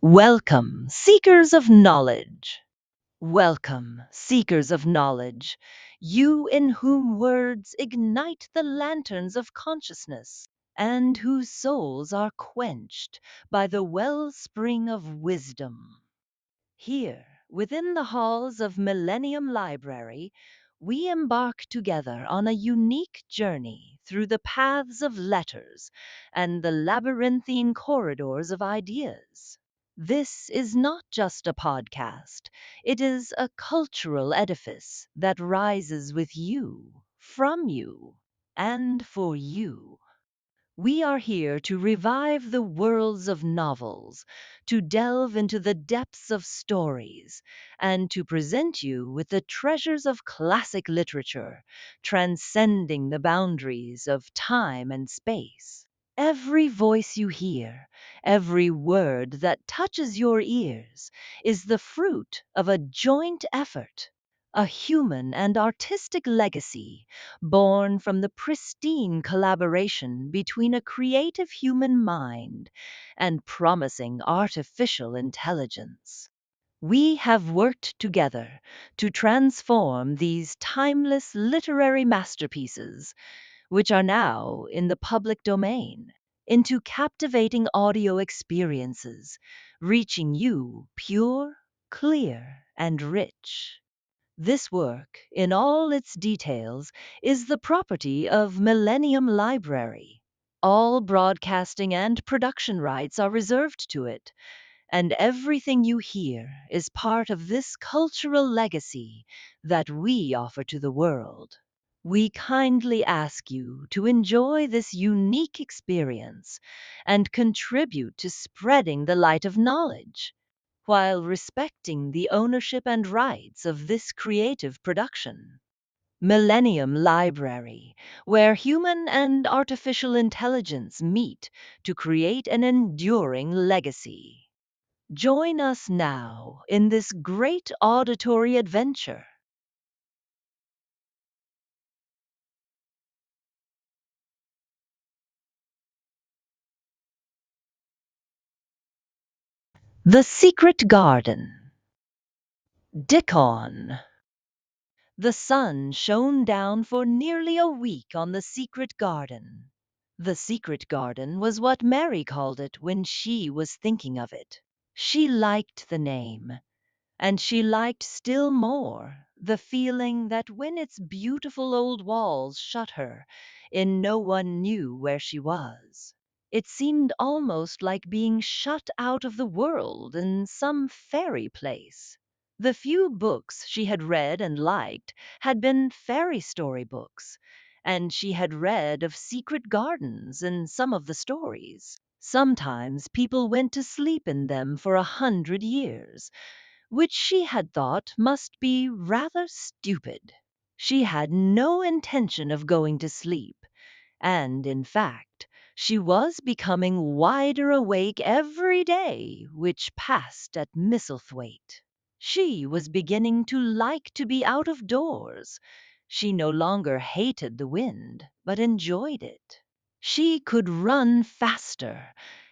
Welcome, seekers of knowledge. Welcome, seekers of knowledge, you in whom words ignite the lanterns of consciousness, and whose souls are quenched by the wellspring of wisdom. Here, within the halls of Millennium Library, we embark together on a unique journey through the paths of letters and the labyrinthine corridors of ideas. This is not just a podcast, it is a cultural edifice that rises with you, from you, and for you. We are here to revive the worlds of novels, to delve into the depths of stories, and to present you with the treasures of classic literature, transcending the boundaries of time and space. Every voice you hear, every word that touches your ears, is the fruit of a joint effort, a human and artistic legacy born from the pristine collaboration between a creative human mind and promising artificial intelligence. We have worked together to transform these timeless literary masterpieces, which are now in the public domain, into captivating audio experiences, reaching you pure, clear, and rich. This work, in all its details, is the property of Millennium Library. All broadcasting and production rights are reserved to it, and everything you hear is part of this cultural legacy that we offer to the world. We kindly ask you to enjoy this unique experience and contribute to spreading the light of knowledge while respecting the ownership and rights of this creative production. Millennium Library, where human and artificial intelligence meet to create an enduring legacy. Join us now in this great auditory adventure. The Secret Garden. Dickon. The sun shone down for nearly a week on the secret garden. The secret garden was what Mary called it when she was thinking of it. She liked the name, and she liked still more the feeling that when its beautiful old walls shut her in, no one knew where she was. It seemed almost like being shut out of the world in some fairy place. The few books she had read and liked had been fairy story books, and she had read of secret gardens in some of the stories. Sometimes people went to sleep in them for 100 years, which she had thought must be rather stupid. She had no intention of going to sleep, and in fact, she was becoming wider awake every day which passed at Misselthwaite. She was beginning to like to be out of doors. She no longer hated the wind, but enjoyed it. She could run faster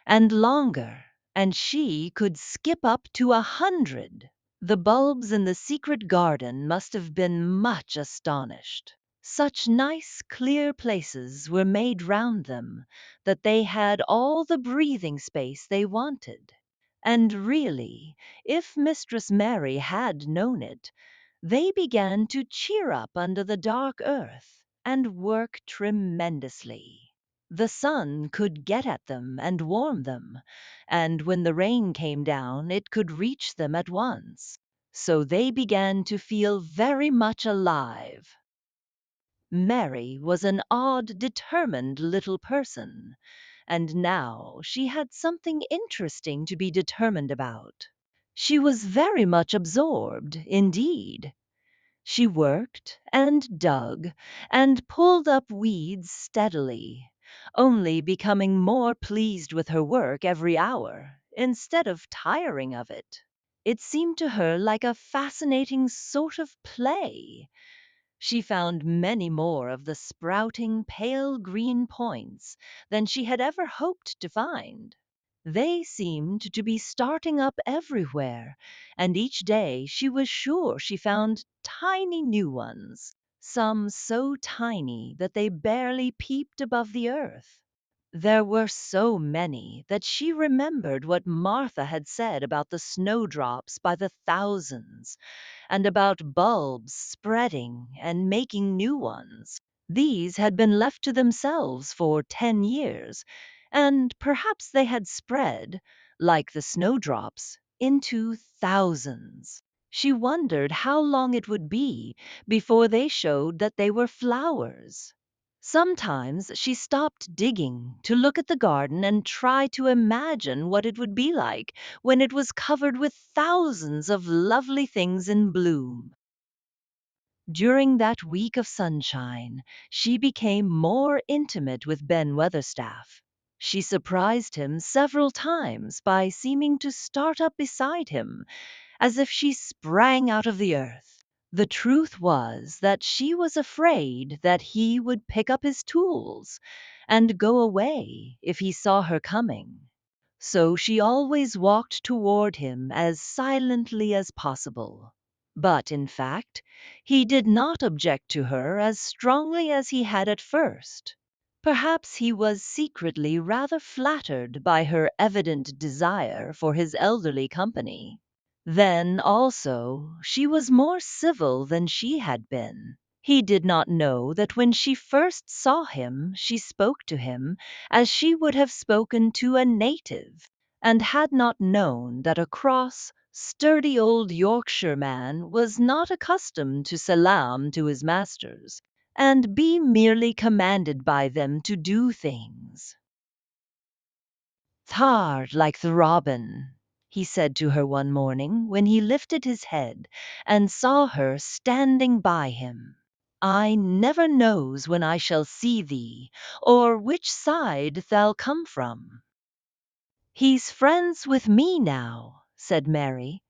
and longer, and she could skip up to 100. The bulbs in the secret garden must have been much astonished. Such nice, clear places were made round them that they had all the breathing space they wanted. And really, if Mistress Mary had known it, they began to cheer up under the dark earth and work tremendously. The sun could get at them and warm them, and when the rain came down, it could reach them at once. So they began to feel very much alive. Mary was an odd, determined little person, and now she had something interesting to be determined about. She was very much absorbed, indeed. She worked and dug and pulled up weeds steadily, only becoming more pleased with her work every hour, instead of tiring of it. It seemed to her like a fascinating sort of play. She found many more of the sprouting pale green points than she had ever hoped to find. They seemed to be starting up everywhere, and each day she was sure she found tiny new ones, some so tiny that they barely peeped above the earth. There were so many that she remembered what Martha had said about the snowdrops by the thousands, and about bulbs spreading and making new ones. These had been left to themselves for 10 years, and perhaps they had spread, like the snowdrops, into thousands. She wondered how long it would be before they showed that they were flowers. Sometimes she stopped digging to look at the garden and try to imagine what it would be like when it was covered with thousands of lovely things in bloom. During that week of sunshine, she became more intimate with Ben Weatherstaff. She surprised him several times by seeming to start up beside him as if she sprang out of the earth. The truth was that she was afraid that he would pick up his tools and go away if he saw her coming. So she always walked toward him as silently as possible. But in fact, he did not object to her as strongly as he had at first. Perhaps he was secretly rather flattered by her evident desire for his elderly company. Then, also, she was more civil than she had been. He did not know that when she first saw him, she spoke to him as she would have spoken to a native, and had not known that a cross, sturdy old Yorkshire man was not accustomed to salaam to his masters, and be merely commanded by them to do things. "Thar, like the robin," he said to her one morning when he lifted his head and saw her standing by him. "I never knows when I shall see thee, or which side thou'll come from." "He's friends with me now," said Mary.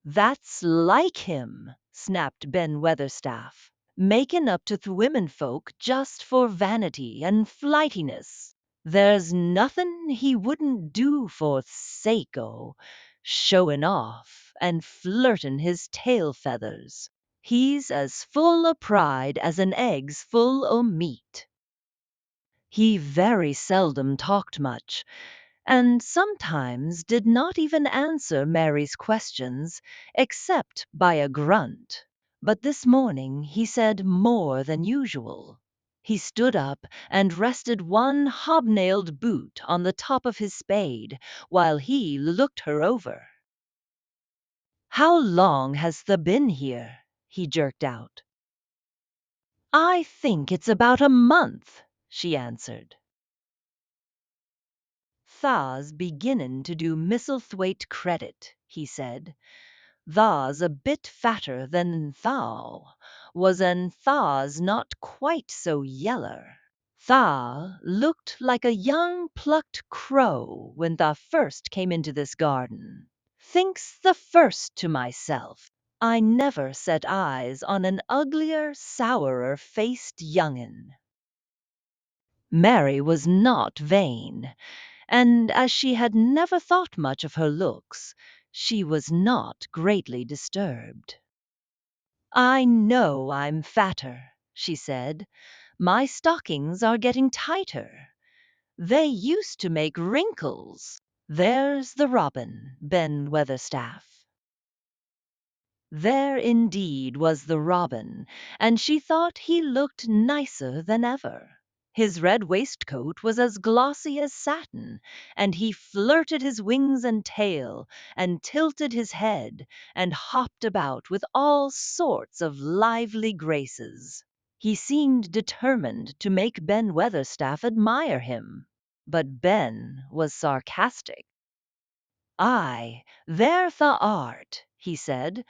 "That's like him," snapped Ben Weatherstaff, "makin' up to th' women folk just for vanity and flightiness. There's nothin' he wouldn't do for th' sake o' showin' off and flirtin' his tail feathers. He's as full o' pride as an egg's full o' meat." He very seldom talked much, and sometimes did not even answer Mary's questions except by a grunt. But this morning he said more than usual. He stood up and rested one hobnailed boot on the top of his spade while he looked her over. "How long has thou been here?" he jerked out. "I think it's about a month," she answered. "Tha's beginnin' to do Misselthwaite credit," he said. "Tha's a bit fatter than thou was, and tha's not quite so yeller. Tha looked like a young plucked crow when tha first came into this garden. Thinks the first to myself, I never set eyes on an uglier, sourer faced young'un." Mary was not vain, and as she had never thought much of her looks, she was not greatly disturbed. "I know I'm fatter," she said. "My stockings are getting tighter. They used to make wrinkles. There's the robin, Ben Weatherstaff." There indeed was the robin, and she thought he looked nicer than ever. His red waistcoat was as glossy as satin, and he flirted his wings and tail, and tilted his head, and hopped about with all sorts of lively graces. He seemed determined to make Ben Weatherstaff admire him. But Ben was sarcastic. "Aye, there tha art," he said.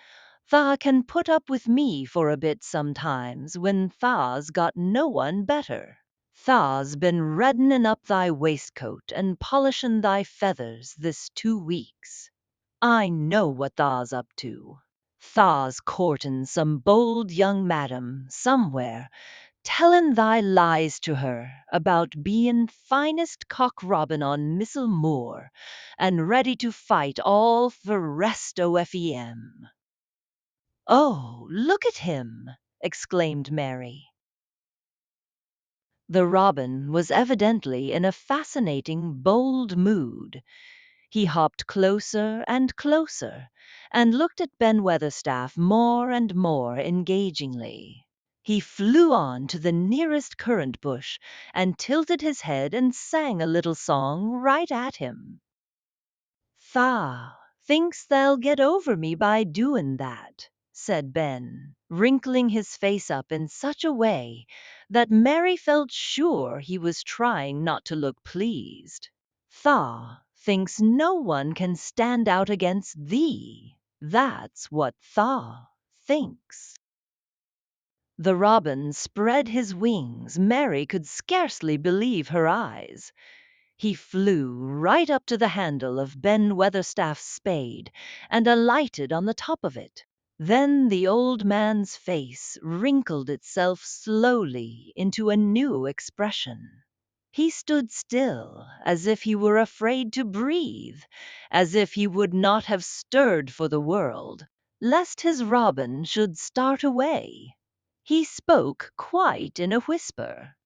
"Tha can put up with me for a bit sometimes when tha's got no one better. Tha's been reddening up thy waistcoat and polishing thy feathers this 2 weeks. I know what tha's up to. Tha's courting some bold young madam somewhere tellin' thy lies to her about bein' finest cock robin on Missel Moor and ready to fight all for rest o' FEM. Oh, look at him! Exclaimed Mary. The robin was evidently in a fascinating, bold mood. He hopped closer and closer, and looked at Ben Weatherstaff more and more engagingly. He flew on to the nearest currant bush and tilted his head and sang a little song right at him. "Tha thinks they'll get over me by doin' that," said Ben, wrinkling his face up in such a way that Mary felt sure he was trying not to look pleased. "Tha thinks no one can stand out against thee. That's what Tha thinks." The robin spread his wings. Mary could scarcely believe her eyes. He flew right up to the handle of Ben Weatherstaff's spade and alighted on the top of it. Then the old man's face wrinkled itself slowly into a new expression. He stood still, as if he were afraid to breathe, as if he would not have stirred for the world, lest his robin should start away. He spoke quite in a whisper.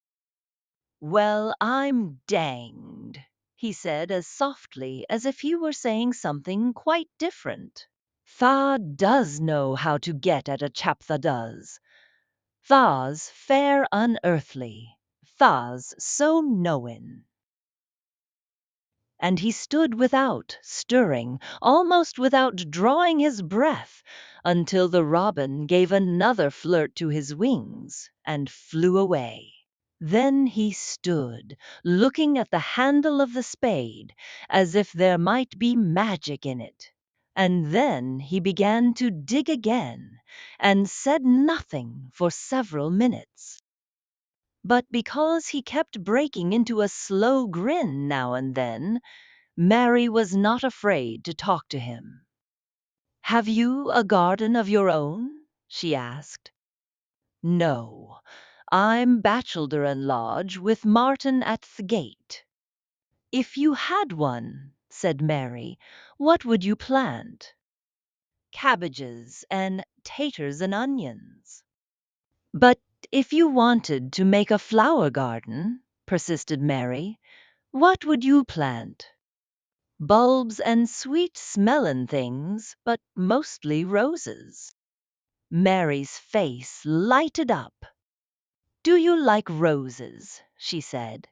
"Well, I'm danged," he said as softly as if he were saying something quite different. "Tha does know how to get at a chap tha does. Tha's fair unearthly. Tha's so knowin'." And he stood without stirring, almost without drawing his breath, until the robin gave another flirt to his wings and flew away. Then he stood, looking at the handle of the spade, as if there might be magic in it. And then he began to dig again, and said nothing for several minutes. But because he kept breaking into a slow grin now and then, Mary was not afraid to talk to him. "Have you a garden of your own?" she asked. "No, I'm bachelder and lodge with Martin at th' gate." "If you had one," said Mary, "what would you plant?" "Cabbages and taters and onions." "But if you wanted to make a flower garden," persisted Mary, "what would you plant?" "Bulbs and sweet smellin' things, but mostly roses." Mary's face lighted up. "Do you like roses?" she said.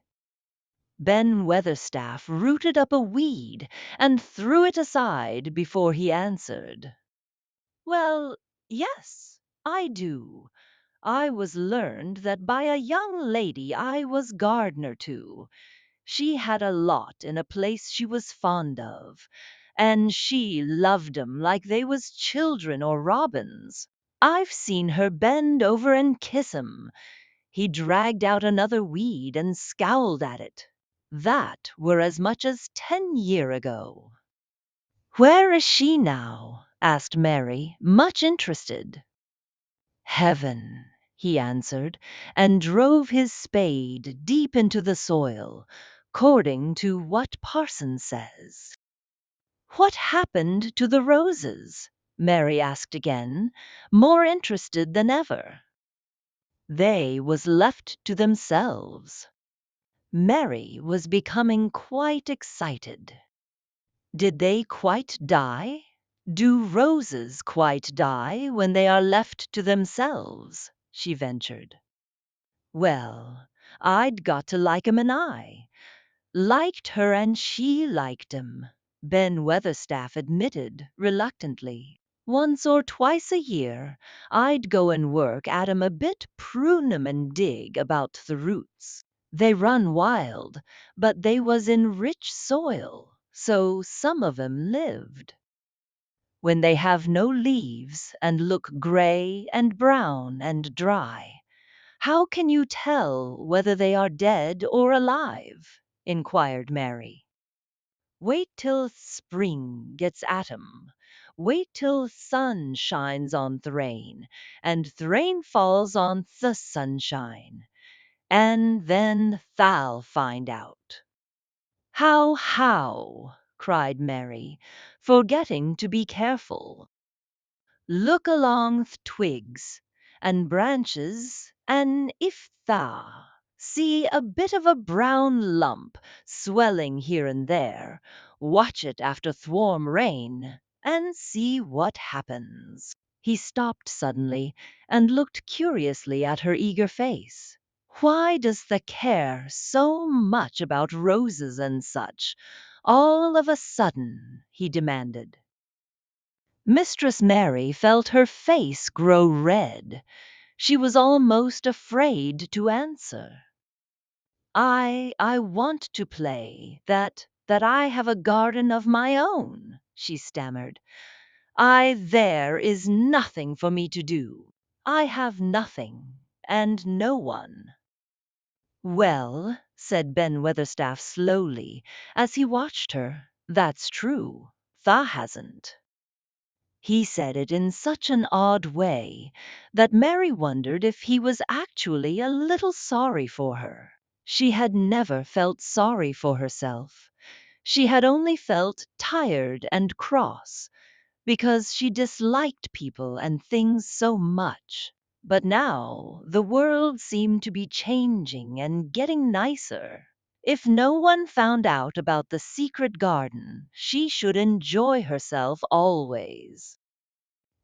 Ben Weatherstaff rooted up a weed and threw it aside before he answered. "Well, yes, I do. I was learned that by a young lady I was gardener to. She had a lot in a place she was fond of, and she loved 'em like they was children or robins. I've seen her bend over and kiss 'em." He dragged out another weed and scowled at it. "That were as much as 10 year ago." "Where is she now?" asked Mary, much interested. "Heaven," he answered, and drove his spade deep into the soil, according to what parson says. "What happened to the roses?" Mary asked again, more interested than ever. "They was left to themselves." Mary was becoming quite excited. "Did they quite die? Do roses quite die when they are left to themselves?" she ventured. "Well, I'd got to like 'em, and I liked her and she liked 'em," Ben Weatherstaff admitted reluctantly. "Once or twice a year I'd go and work at 'em a bit, prune 'em and dig about the roots. They run wild, but they was in rich soil, so some of 'em lived. When they have no leaves and look gray and brown and dry, how can you tell whether they are dead or alive?" inquired Mary. "Wait till spring gets at 'em. Wait till sun shines on Thrain, and Thrain falls on the sunshine, and then thou'll find out." How?" cried Mary, forgetting to be careful. "Look along twigs and branches, and if thou see a bit of a brown lump swelling here and there, watch it after thwarm rain, and see what happens." He stopped suddenly and looked curiously at her eager face. "Why does thou care so much about roses and such, all of a sudden?" he demanded. Mistress Mary felt her face grow red. She was almost afraid to answer. I want to play that I have a garden of my own," she stammered. There is nothing for me to do. I have nothing, and no one." "Well," said Ben Weatherstaff slowly, as he watched her, "that's true. Tha hasn't." He said it in such an odd way that Mary wondered if he was actually a little sorry for her. She had never felt sorry for herself. She had only felt tired and cross because she disliked people and things so much. But now the world seemed to be changing and getting nicer. If no one found out about the secret garden, she should enjoy herself always.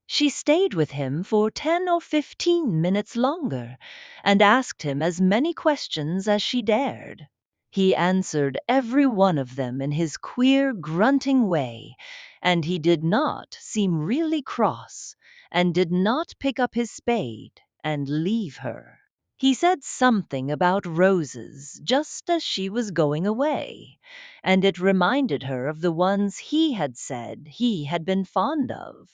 She stayed with him for 10 or 15 minutes longer and asked him as many questions as she dared. He answered every one of them in his queer, grunting way, and he did not seem really cross, and did not pick up his spade and leave her. He said something about roses just as she was going away, and it reminded her of the ones he had said he had been fond of.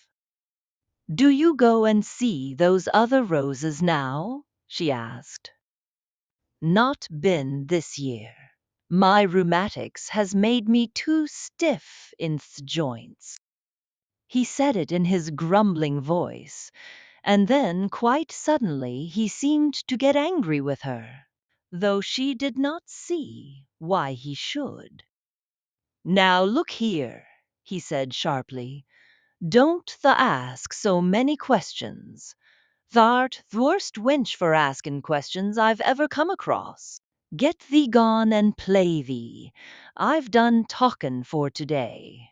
"Do you go and see those other roses now?" she asked. "Not been this year. My rheumatics has made me too stiff in joints." He said it in his grumbling voice, and then quite suddenly he seemed to get angry with her, though she did not see why he should. "Now look here," he said sharply, "don't tha ask so many questions. Th'art th' worst wench for asking questions I've ever come across. Get thee gone and play thee. I've done talkin' for today."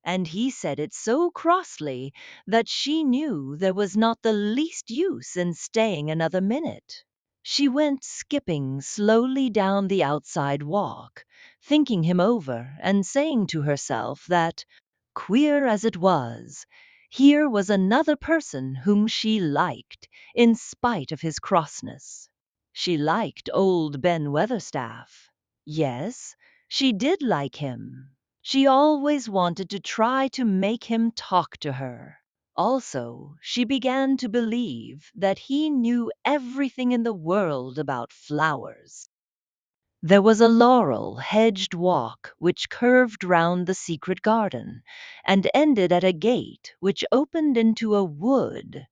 And he said it so crossly that she knew there was not the least use in staying another minute. She went skipping slowly down the outside walk, thinking him over and saying to herself that, queer as it was, here was another person whom she liked, in spite of his crossness. She liked old Ben Weatherstaff. Yes, she did like him. She always wanted to try to make him talk to her. Also, she began to believe that he knew everything in the world about flowers. There was a laurel-hedged walk which curved round the secret garden, and ended at a gate which opened into a wood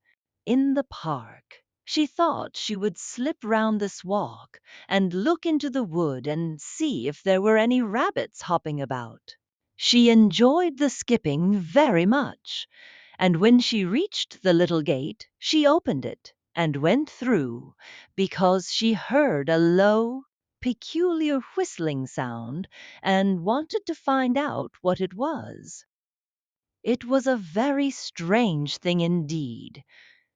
in the park. She thought she would slip round this walk and look into the wood and see if there were any rabbits hopping about. She enjoyed the skipping very much, and when she reached the little gate, she opened it and went through, because she heard a low, peculiar whistling sound and wanted to find out what it was. It was a very strange thing indeed.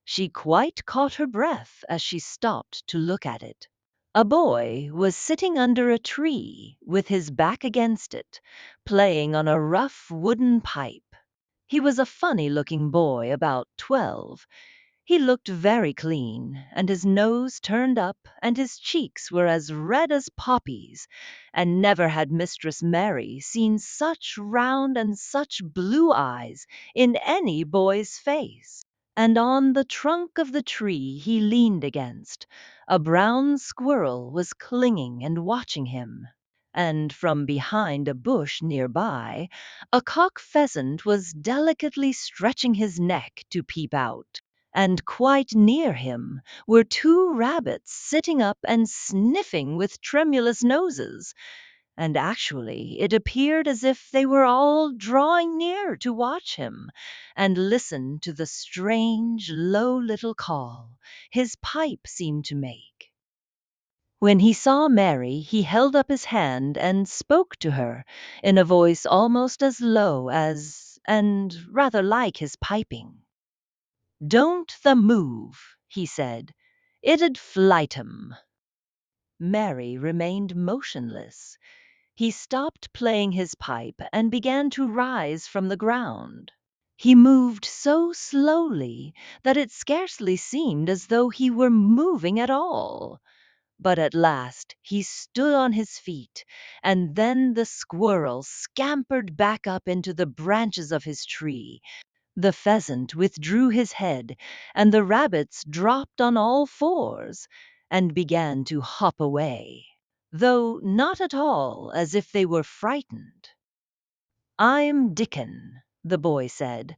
She quite caught her breath as she stopped to look at it. A boy was sitting under a tree with his back against it, playing on a rough wooden pipe. He was a funny-looking boy, about 12. He looked very clean, and his nose turned up, and his cheeks were as red as poppies, and never had Mistress Mary seen such round and such blue eyes in any boy's face. And on the trunk of the tree he leaned against, a brown squirrel was clinging and watching him. and from behind a bush nearby, a cock pheasant was delicately stretching his neck to peep out. And quite near him were two rabbits sitting up and sniffing with tremulous noses, and actually it appeared as if they were all drawing near to watch him and listen to the strange, low little call his pipe seemed to make. When he saw Mary, he held up his hand and spoke to her in a voice almost as low as, and rather like his piping. "Don't the move," he said. "It'd flight 'em." Mary remained motionless. He stopped playing his pipe and began to rise from the ground. He moved so slowly that it scarcely seemed as though he were moving at all. But at last he stood on his feet, and then the squirrel scampered back up into the branches of his tree. The pheasant withdrew his head, and the rabbits dropped on all fours and began to hop away, though not at all as if they were frightened. "I'm Dickon," the boy said.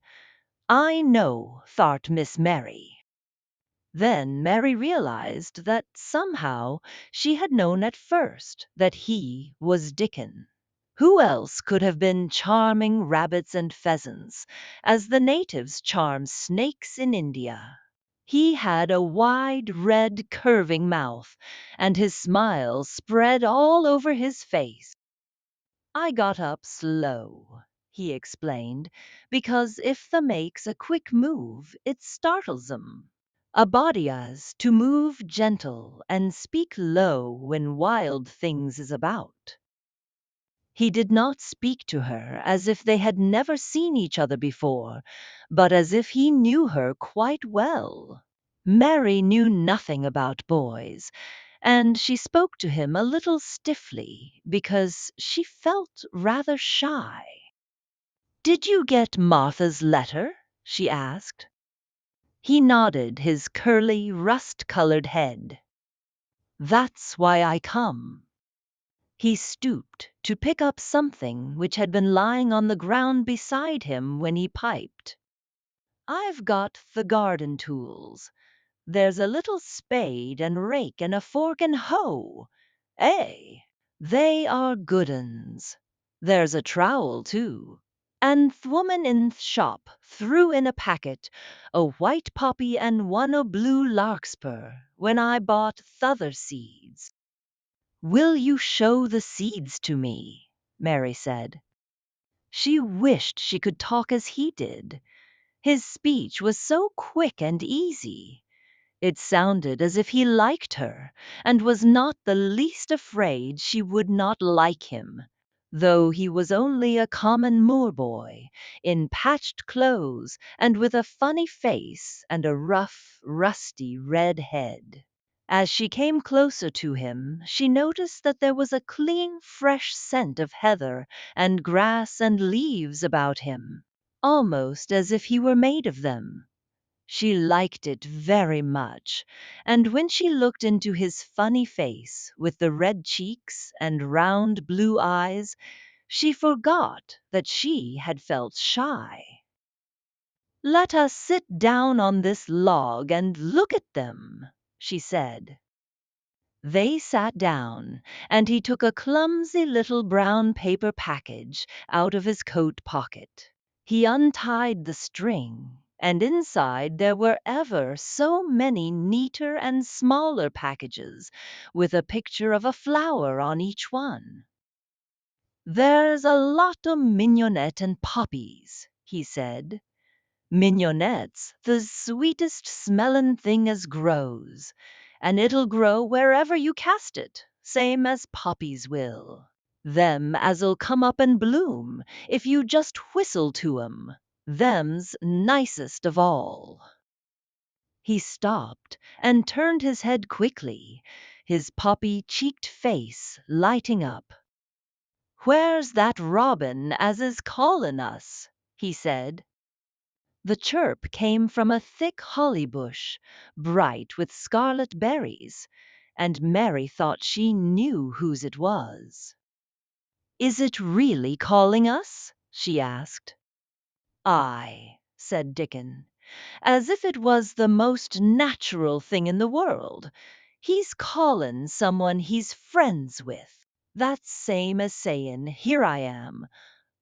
"I know," thought Miss Mary. Then Mary realized that somehow she had known at first that he was Dickon. Who else could have been charming rabbits and pheasants, as the natives charm snakes in India? He had a wide, red, curving mouth, and his smile spread all over his face. "I got up slow," he explained, "because if the makes a quick move, it startles 'em. A body has to move gentle and speak low when wild things is about." He did not speak to her as if they had never seen each other before, but as if he knew her quite well. Mary knew nothing about boys, and she spoke to him a little stiffly because she felt rather shy. "Did you get Martha's letter?" she asked. He nodded his curly, rust-colored head. "That's why I come." He stooped to pick up something which had been lying on the ground beside him when he piped. "I've got the garden tools. There's a little spade and rake and a fork and hoe. Eh? They are good uns. There's a trowel, too. And th' woman in th' shop threw in a packet o' white poppy and one o' blue larkspur when I bought th' other seeds." "Will you show the seeds to me?" Mary said. She wished she could talk as he did. His speech was so quick and easy. It sounded as if he liked her, and was not the least afraid she would not like him, though he was only a common moor boy, in patched clothes and with a funny face and a rough, rusty red head. As she came closer to him, she noticed that there was a clean, fresh scent of heather and grass and leaves about him, almost as if he were made of them. She liked it very much, and when she looked into his funny face with the red cheeks and round blue eyes, she forgot that she had felt shy. "Let us sit down on this log and look at them," she said. They sat down, and he took a clumsy little brown paper package out of his coat pocket. He untied the string, and inside there were ever so many neater and smaller packages, with a picture of a flower on each one. "There's a lot o' mignonette and poppies," he said. "Mignonette's the sweetest smellin' thing as grows, and it'll grow wherever you cast it, same as poppies will. Them as'll come up and bloom if you just whistle to 'em. Them's nicest of all." He stopped and turned his head quickly, his poppy-cheeked face lighting up. "Where's that robin as is callin' us?" he said. The chirp came from a thick holly bush, bright with scarlet berries, and Mary thought she knew whose it was. Is it really calling us? She asked. Aye, said Dickon, as if it was the most natural thing in the world. He's callin' someone he's friends with. That's same as sayin', here I am.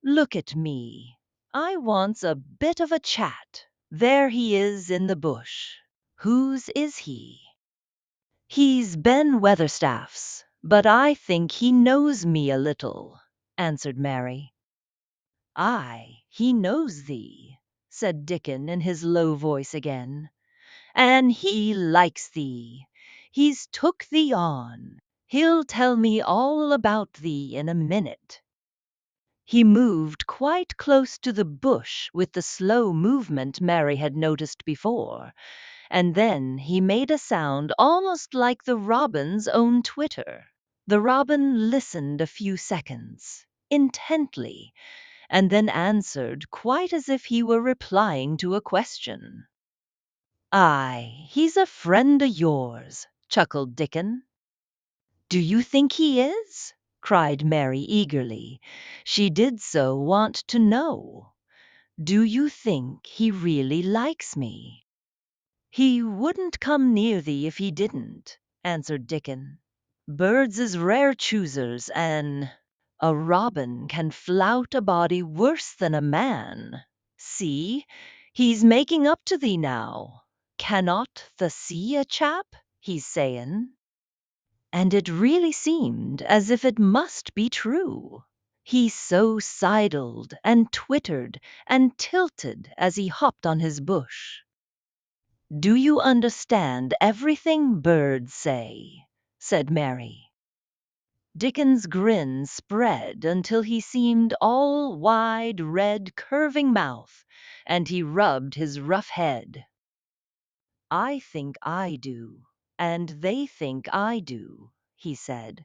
Look at me. I wants a bit of a chat. There he is in the bush. Whose is he? He's Ben Weatherstaff's, but I think he knows me a little, answered Mary. Aye, he knows thee, said Dickon in his low voice again. And he likes thee. He's took thee on. He'll tell me all about thee in a minute. He moved quite close to the bush with the slow movement Mary had noticed before, and then he made a sound almost like the robin's own twitter. The robin listened a few seconds, intently, and then answered quite as if he were replying to a question. Aye, he's a friend o' yours, chuckled Dickon. Do you think he is? Cried Mary eagerly. She did so want to know. Do you think he really likes me? He wouldn't come near thee if he didn't, answered Dickon. Birds is rare choosers, and a robin can flout a body worse than a man. See, he's making up to thee now. Cannot thou see a chap? He's sayin'. And it really seemed as if it must be true. He so sidled and twittered and tilted as he hopped on his bush. Do you understand everything birds say? Said Mary. Dickon's grin spread until he seemed all wide, red, curving mouth, and he rubbed his rough head. I think I do, and they think I do, he said.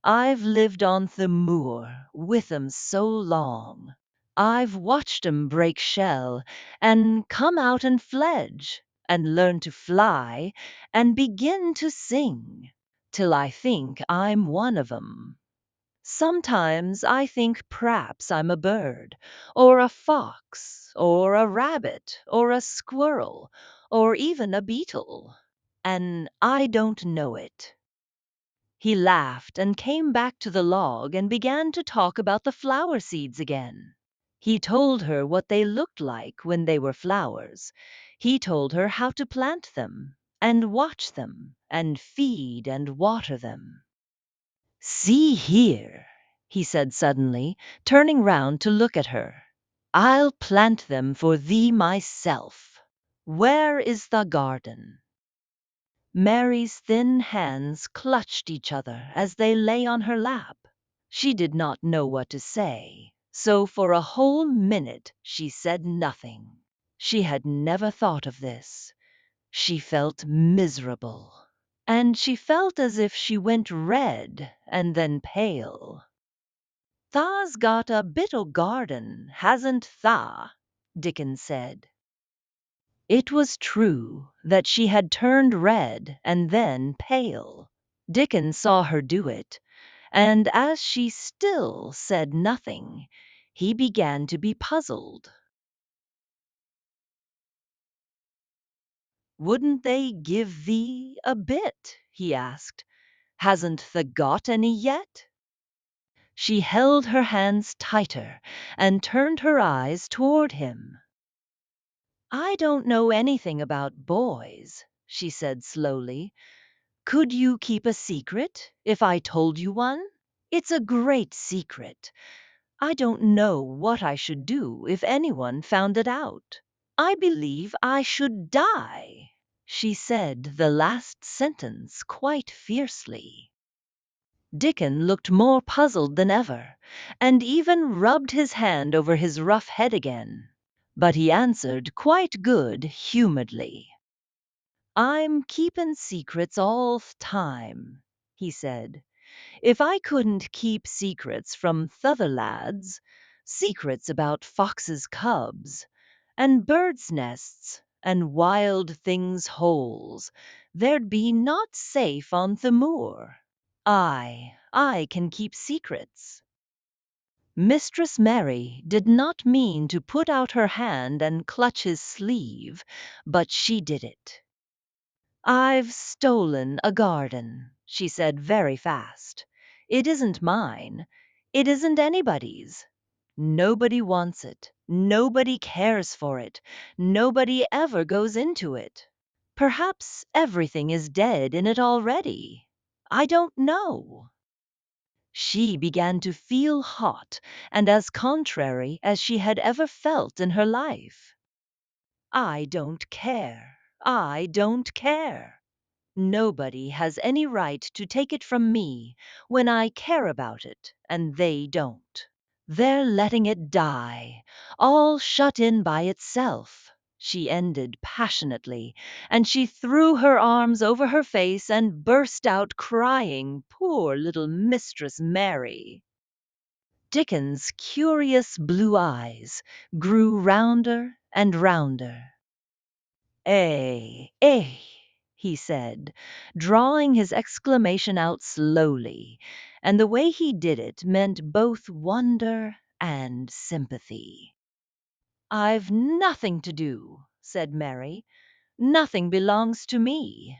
I've lived on the moor with 'em so long. I've watched 'em break shell, and come out and fledge, and learn to fly, and begin to sing, till I think I'm one of 'em. Sometimes I think p'raps I'm a bird, or a fox, or a rabbit, or a squirrel, or even a beetle, and I don't know it. He laughed and came back to the log and began to talk about the flower seeds again. He told her what they looked like when they were flowers. He told her how to plant them, and watch them, and feed and water them. See here, he said suddenly, turning round to look at her. I'll plant them for thee myself. Where is the garden? Mary's thin hands clutched each other as they lay on her lap. She did not know what to say, so for a whole minute she said nothing. She had never thought of this. She felt miserable, and she felt as if she went red and then pale. "Tha's got a bit o' garden, hasn't tha?" Dickon said. It was true that she had turned red and then pale. Dickon saw her do it, and as she still said nothing, he began to be puzzled. "Wouldn't they give thee a bit?" he asked. "Hasn't thee got any yet?" She held her hands tighter and turned her eyes toward him. "I don't know anything about boys," she said slowly. "Could you keep a secret if I told you one? It's a great secret. I don't know what I should do if anyone found it out. I believe I should die." She said the last sentence quite fiercely. Dickon looked more puzzled than ever, and even rubbed his hand over his rough head again. But he answered quite good-humoredly. "I'm keepin' secrets all th' time," he said. "If I couldn't keep secrets from th'other lads, secrets about foxes' cubs, and birds' nests, and wild things' holes, there'd be naught safe on the moor. I can keep secrets." Mistress Mary did not mean to put out her hand and clutch his sleeve, but she did it. "I've stolen a garden," she said very fast. "It isn't mine. It isn't anybody's. Nobody wants it. Nobody cares for it. Nobody ever goes into it. Perhaps everything is dead in it already. I don't know." She began to feel hot and as contrary as she had ever felt in her life. "I don't care. I don't care. Nobody has any right to take it from me when I care about it and they don't. They're letting it die, all shut in by itself," she ended passionately, and she threw her arms over her face and burst out crying, poor little Mistress Mary. Dickens's curious blue eyes grew rounder and rounder. Eh," he said, drawing his exclamation out slowly, and the way he did it meant both wonder and sympathy. "I've nothing to do," said Mary. "Nothing belongs to me.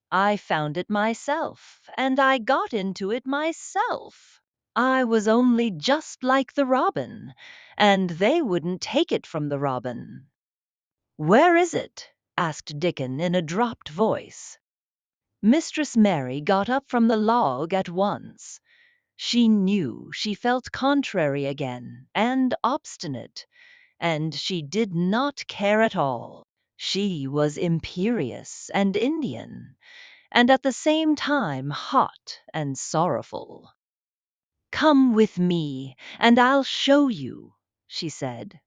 I found it myself, and I got into it myself. I was only just like the robin, and they wouldn't take it from the robin." "Where is it?" asked Dickon in a dropped voice. Mistress Mary got up from the log at once. She knew she felt contrary again, and obstinate, and she did not care at all. She was imperious and Indian, and at the same time hot and sorrowful. "Come with me, and I'll show you," she said.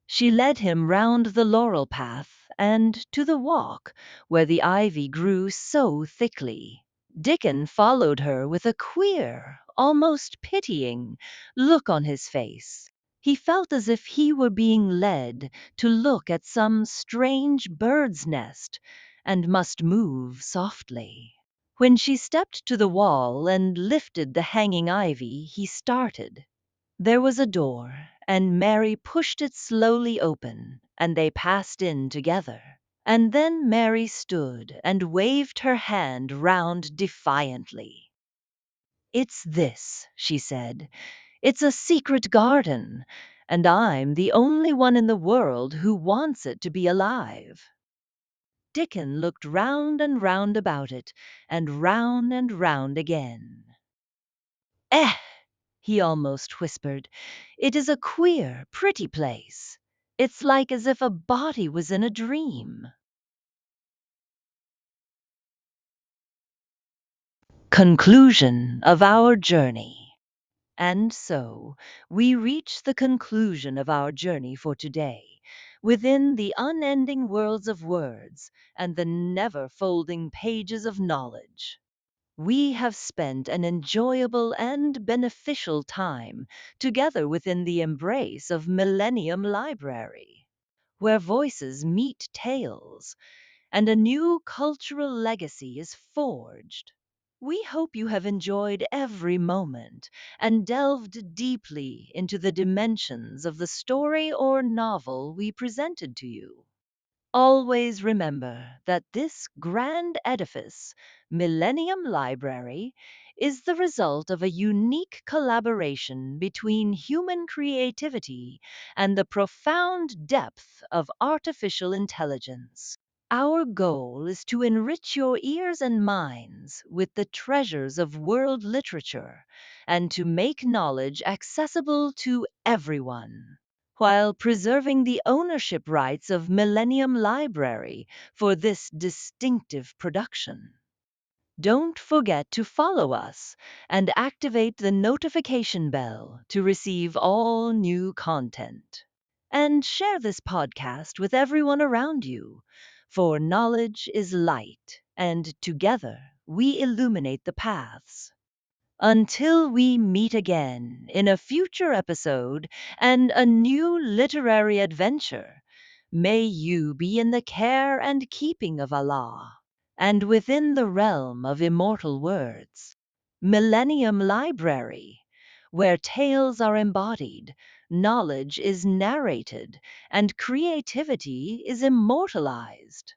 She led him round the laurel path and to the walk where the ivy grew so thickly. Dickon followed her with a queer, almost pitying, look on his face. He felt as if he were being led to look at some strange bird's nest and must move softly. When she stepped to the wall and lifted the hanging ivy, he started. There was a door, and Mary pushed it slowly open, and they passed in together. And then Mary stood and waved her hand round defiantly. "It's this," she said. "It's a secret garden, and I'm the only one in the world who wants it to be alive." Dickon looked round and round about it, and round again. "Eh!" he almost whispered. "It is a queer, pretty place. It's like as if a body was in a dream." Conclusion of our journey. And so we reach the conclusion of our journey for today, within the unending worlds of words and the never folding pages of knowledge. We have spent an enjoyable and beneficial time together within the embrace of Millennium Library, where voices meet tales and a new cultural legacy is forged. We hope you have enjoyed every moment and delved deeply into the dimensions of the story or novel we presented to you. Always remember that this grand edifice, Millennium Library, is the result of a unique collaboration between human creativity and the profound depth of artificial intelligence. Our goal is to enrich your ears and minds with the treasures of world literature and to make knowledge accessible to everyone, while preserving the ownership rights of Millennium Library for this distinctive production. Don't forget to follow us and activate the notification bell to receive all new content. And share this podcast with everyone around you, for knowledge is light, and together we illuminate the paths. Until we meet again in a future episode and a new literary adventure, may you be in the care and keeping of Allah, and within the realm of immortal words. Millennium Library, where tales are embodied, knowledge is narrated, and creativity is immortalized.